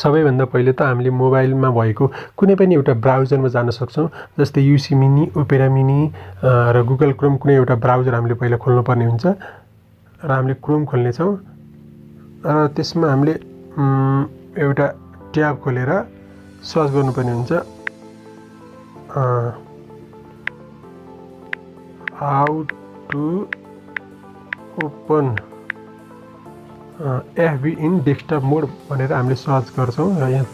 सबैभन्दा पहिले त हामीले मोबाइलमा भएको कुनै पनि एउटा ब्राउजरमा जान सक्छौं जस्तै युसी मिनी ओपेरा मिनी र गुगल क्रोम कुनै एउटा ब्राउजर हामीले पहिला खोल्नु पर्ने हुन्छ र हामीले क्रोम खोल्ने छौं र त्यसमा हामीले एउटा ट्याब खोलेर सर्च गर्नुपर्ने हुन्छ how to open FB in desktop mode भनेर हामीले सर्च गर्छौं र यहाँ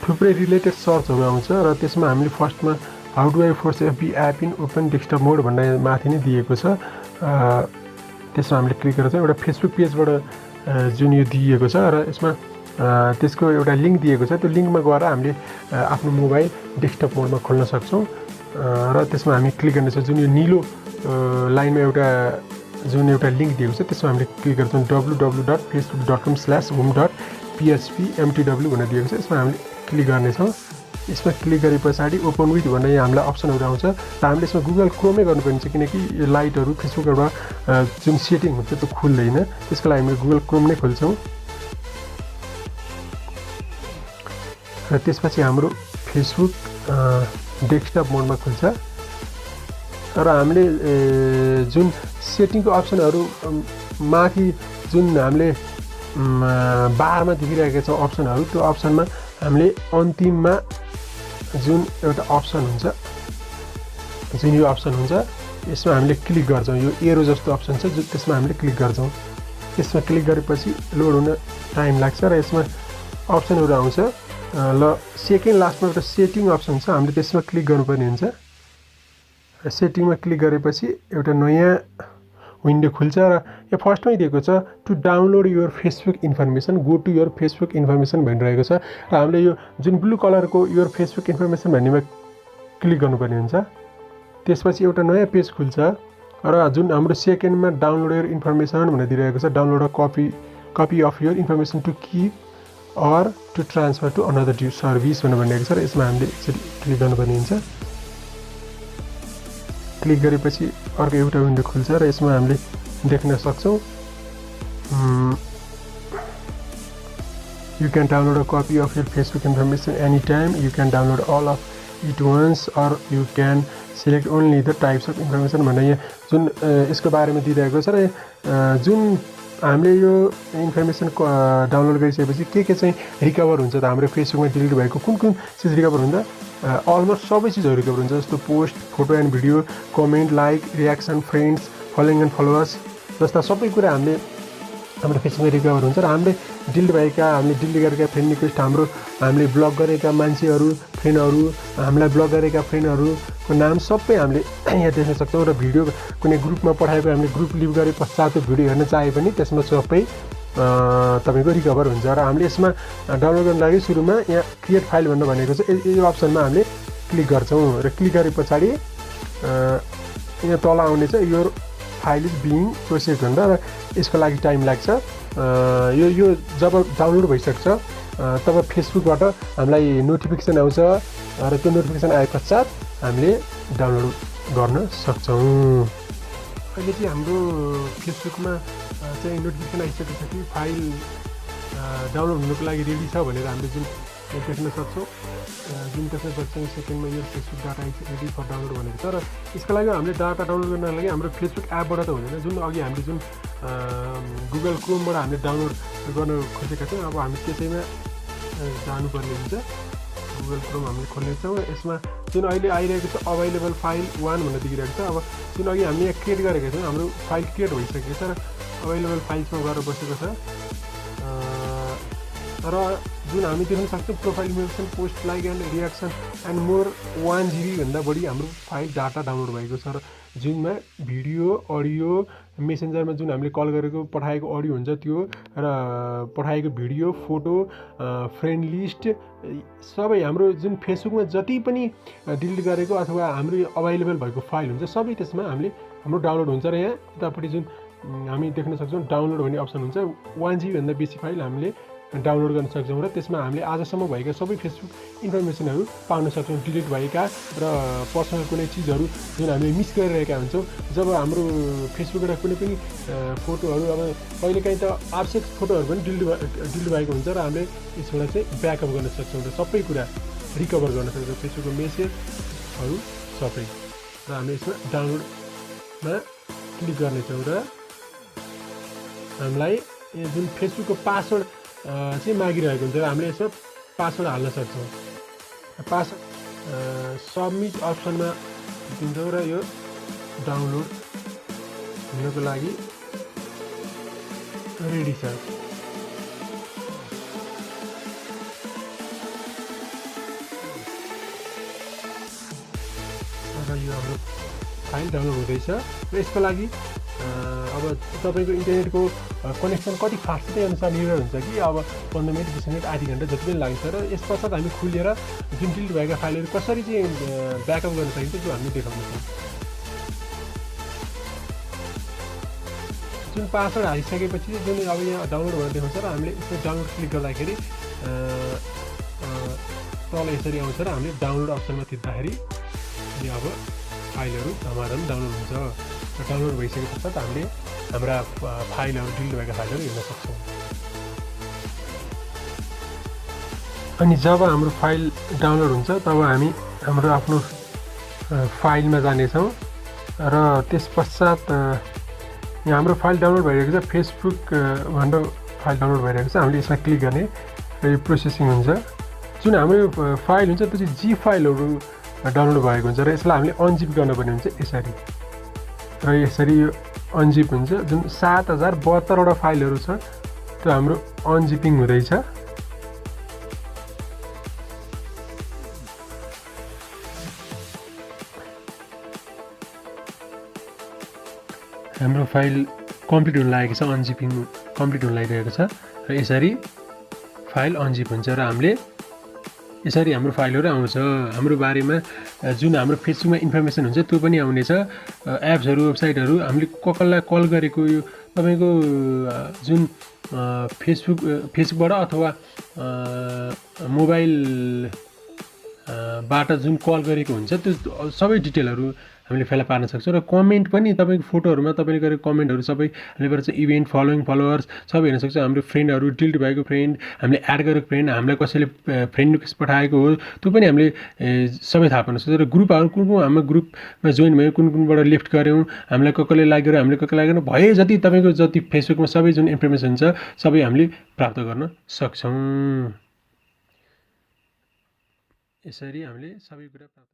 थुप्रै रिलेटेड सर्चहरु आउँछ र त्यसमा हामीले फर्स्टमा how do I force FB app in open desktop mode भन्ने माथि नै दिएको छ त्यसमा हामीले क्लिक गर्छौं एउटा फेसबुक पेजबाट जुन यो दिएको छ र यसमा त्यसको एउटा लिंक दिएको छ त्यो लिंकमा गएर हामीले आफ्नो मोबाइल डेस्कटप मोडमा खोल्न सक्छौं र त्यसमा हामी क्लिक गर्नेछौं जुन यो नीलो लाइनमा एउटा लिंक दिएको छ त्यसमा हामीले क्लिक गर्छौं www.facebook.com/home.phpmtw भनेर दिएको छ यसमा हामीले क्लिक गर्नेछौं यसमा क्लिक गरेपछि ओपन विथ भन्ने यहाँ हामीलाई अप्सनहरु आउँछ र हामीले यसमा गुगल क्रोमै गर्नुपर्ने छ किनकि यो लाइटहरु फेसबुकबाट जुन सेटिङ हुन्छ त्यो खुल्दैन त्यसको लागि हामीले गुगल क्रोम नै खोल्छौं र त्यसपछि हाम्रो फेसबुक डेस्कटप मोडमा खुल्छ र हामीले जुन सेटिङको अप्सनहरु माथि जुन हामीले बारमा देखिरहेका छौं अप्सनहरु त्यो अप्सनमा हामीले अन्तिममा जुन एउटा अप्सन हुन्छ जुन यो अप्सन हुन्छ यसमा हामीले क्लिक गर्छौं यो एरो जस्तो अप्सन छ त्यसमा हामीले क्लिक गर्छौं यसमा क्लिक गरेपछि लोड हुन टाइम लाग्छ र यसमा अप्सनहरु आउँछ ल सेकेन्ड लास्टमा एउटा सेटिङ अप्सन छ हामीले त्यसमा क्लिक गर्नुपर्ने हुन्छ सेटिङमा क्लिक गरेपछि एउटा नयाँ विन्डो खुल्छ र यो फर्स्टमै दिएको छ to download your Facebook information go to your Facebook information भनिरहेको छ र हामीले यो जुन ब्लू कलरको योर फेसबुक इन्फर्मेसन भन्नेमा क्लिक गर्नुपर्ने हुन्छ त्यसपछि एउटा नयाँ पेज खुल्छ र जुन हाम्रो सेकेन्डमा डाउनलोड योर इन्फर्मेसन भनेर दिइरहेको छ download a copy of your information to keep or to transfer to another service भनेर भनिरहेको छ र यसमा हामीले क्लिक गर्नुपर्ने हुन्छ क्लिक गरेपछि अर्को एउटा विन्डो खुल्छ र यसमा हामीले देख्न सक्छौं you can download a copy of your Facebook information anytime you can download all of it once or you can select only the types of information भन्ने जुन यसको बारेमा दिइरहेको छ र जुन हामीले यो इन्फर्मेसन डाउनलोड गरिसकेपछि के चाहिँ रिकभर हुन्छ त हाम्रो फेसबुकमा डिलिट भएको कुन चीज रिकभर हुन्छ अलमोस्ट सबै चीजहरु रिकभर हुन्छ जस्तो post photo and video comment like reaction friends following and followers जस्ता सबै कुरा हामीले हाम्रो फेसबुकमा रिकभर हुन्छ र हामीले डिलिट भएका हामीले डिलिट गरेका फ्रेन्ड रिक्वेस्ट हामीले ब्लक गरेका मान्छेहरु फ्रेन्डहरु हामीलाई ब्लक गरेका फ्रेन्डहरुको नाम सबै हामीले यहाँ देख्न सक्छौं र भिडियो कुनै ग्रुपमा पठाएको हामीले ग्रुप लिभ गरे पश्चात त्यो भिडियो हेर्न चाहे पनि त्यसमा सबै तपाईको रिकभर हुन्छ र हामीले यसमा डाउनलोड गर्न लागि सुरुमा यहाँ क्रिएट फाइल भन्ने भनेको छ यो अप्सनमा हामीले क्लिक गर्छौं र क्लिक गरेपछि यहाँ तल आउने छ यो फाइल इज बिइङ प्रोसेस भन्दा र यसको लागि टाइम लाग्छ यो जब डाउनलोड भइसक्छ तब फेसबुकबाट हामीलाई नोटिफिकेसन आउँछ र त्यो नोटिफिकेसन आएपश्चात हामीले डाउनलोड गर्न सक्छौं अहिले चाहिँ हाम्रो फेसबुकमा चाहिँ नोटिफिकेसन आइसकेको छ कि फाइल डाउनलोड हुनको लागि रेडी छ भनेर हामीले जुन देख्न सक्छौं जुन देख्न सक्छौं सेकेन्डमा यो Facebook data is ready for download भनेको छ र यसको लागि हामीले डाटा डाउनलोड गर्नको लागि हाम्रो फेसबुक एपबाट त हुँदैन जुन अघि हामीले जुन गुगल क्रोमबाट हामीले डाउनलोड गर्न खोजेका छौं अब हामी त्यसैमा जानुपर्ने हुन्छ गुगल क्रोम हामीले खोल्नेछौं यसमा जुन अहिले आइरहेको छ अवेलेबल फाइल 1 भनेर दिइरहेको छ अब जुन अघि हामीले यहाँ क्रिएट गरेका छौं हाम्रो फाइल क्रिएट भइसकेको छ र अवेलेबल फाइल्समा गएर बसेको छ र जुन हामी देख्न सक्छौं profile information post like and reaction and more 1 GB भन्दा बढी हाम्रो फाइल डाटा डाउनलोड भएको छ र जुनमा भिडियो अडियो मेसेन्जरमा जुन हामीले कल गरेको पठाएको अडियो हुन्छ त्यो र पठाएको भिडियो फोटो फ्रेन्ड लिस्ट सबै हाम्रो जुन फेसबुकमा जति पनि डिलिट गरेको अथवा हाम्रो अवेलेबल भएको फाइल हुन्छ सबै त्यसमा हाम्रो डाउनलोड हुन्छ र यहाँ यतापट्टि जुन हामी देख्न सक्छौं डाउनलोड भन्ने अप्सन हुन्छ 1 GB भन्दा बेसी फाइल हामीले डाउनलोड गर्न सक्छौँ र त्यसमा हामीले आजसम्म भएका सबै फेसबुक इन्फर्मेसनहरू पाउन सक्छौँ। डिलिट भएका र पर्सनल कुनै चिजहरू जुन हामीले मिस गरिरहेका हुन्छौँ। जब हाम्रो फेसबुकबाट कुनै पनि फोटोहरू अब कहिलेकाहीँ त आवश्यक फोटोहरू पनि डिलिट भएको हुन्छ र हामीले यसबाट चाहिँ ब्याकअप गर्न सक्छौँ र सबै कुरा रिकभर गर्न सक्छौँ, फेसबुकको मेसेजहरू सबै। र हामीले यसमा डाउनलोडमा क्लिक गर्नेछौँ र हामीलाई जुन फेसबुकको पासवर्ड चाहिँ मागिरहेको हुन्छ र हामीले यसमा पासवर्ड हाल्न सक्छौँ। पासवर्ड सबमिट अप्सनमा दिन्छौँ र यो डाउनलोड हुनको लागि रेडी छ। र यो हाम्रो फाइल डाउनलोड हुँदैछ र यसको लागि अब तपाईँको इन्टरनेटको कनेक्सन कति फास्ट त्यही अनुसार निर्भर हुन्छ कि अब 15 मिनट 20 मिनट आधी घन्टा जति पनि लाग्छ। र यस पश्चात हामी खुलेर जुन डिलिट भएका फाइलहरू कसरी चाहिँ ब्याकअप गर्न सकिन्छ त्यो हामी देखाउनेछौँ। जुन पासवर्ड हालिसकेपछि जुन अब यहाँ डाउनलोड भनेर देखाउँछ र हामीले यसमा डाउनलोड क्लिक गर्दाखेरि तल यसरी आउँछ र हामीले डाउनलोड अप्सनमा थिच्दाखेरि यो अब फाइलहरू धमाधम डाउनलोड हुन्छ। र डाउनलोड भइसके पश्चात हामीले हाम्रा फाइलहरू डिलिट भएका फाइलहरू हेर्न सक्छौँ। अनि जब हाम्रो फाइल डाउनलोड हुन्छ तब हामी हाम्रो आफ्नो फाइलमा जानेछौँ र त्यस पश्चात यहाँ हाम्रो फाइल डाउनलोड भइरहेको छ, फेसबुक भनेर फाइल डाउनलोड भइरहेको छ। हामीले यसमा क्लिक गर्ने र यो प्रोसेसिङ हुन्छ। जुन हाम्रो फाइल हुन्छ त्यो चाहिँ जी फाइलहरू डाउनलोड भएको हुन्छ र यसलाई हामीले अनजिप गर्नुपर्ने हुन्छ यसरी। र यसरी यो अनजिप हुन्छ। जुन 7072वटा फाइलहरू छ त्यो हाम्रो अनजिपिङ हुँदैछ। हाम्रो फाइल कम्प्लिट हुन लागेको छ, अनजिपिङ कम्प्लिट हुन लागिरहेको छ र यसरी फाइल अनजिप हुन्छ र हामीले यसरी हाम्रो फाइलहरू आउँछ। हाम्रो बारेमा जुन हाम्रो फेसबुकमा इन्फर्मेसन हुन्छ त्यो पनि आउनेछ। एप्सहरू वेबसाइटहरू हामीले कसलाई कल गरेको यो तपाईँको जुन फेसबुकबाट अथवा मोबाइलबाट जुन कल गरेको हुन्छ त्यो सबै डिटेलहरू हामीले फेला पार्न सक्छौँ। र कमेन्ट पनि तपाईँको फोटोहरूमा तपाईँले गरेको कमेन्टहरू सबै हामीबाट चाहिँ इभेन्ट फलोइङ फलोवर्स सबै हेर्न सक्छौँ। हाम्रो फ्रेन्डहरू डिलिट भएको फ्रेन्ड, हामीले एड गरेको फ्रेन्ड, हामीलाई कसैले फ्रेन्ड रिक्वेस्ट पठाएको हो त्यो पनि हामीले सबै थाहा पाउन सक्छौँ। र ग्रुपहरू कुन कुन हाम्रो ग्रुपमा जोइन भयो, कुन कुनबाट लेफ्ट गऱ्यौँ, हामीलाई कसले लाइक गर्यो, हामीले कसले लाइक गर्नु भए जति तपाईँको जति फेसबुकमा सबै जुन इन्फर्मेसन छ सबै हामीले प्राप्त गर्न सक्छौँ। यसरी हामीले सबै कुरा प्राप्त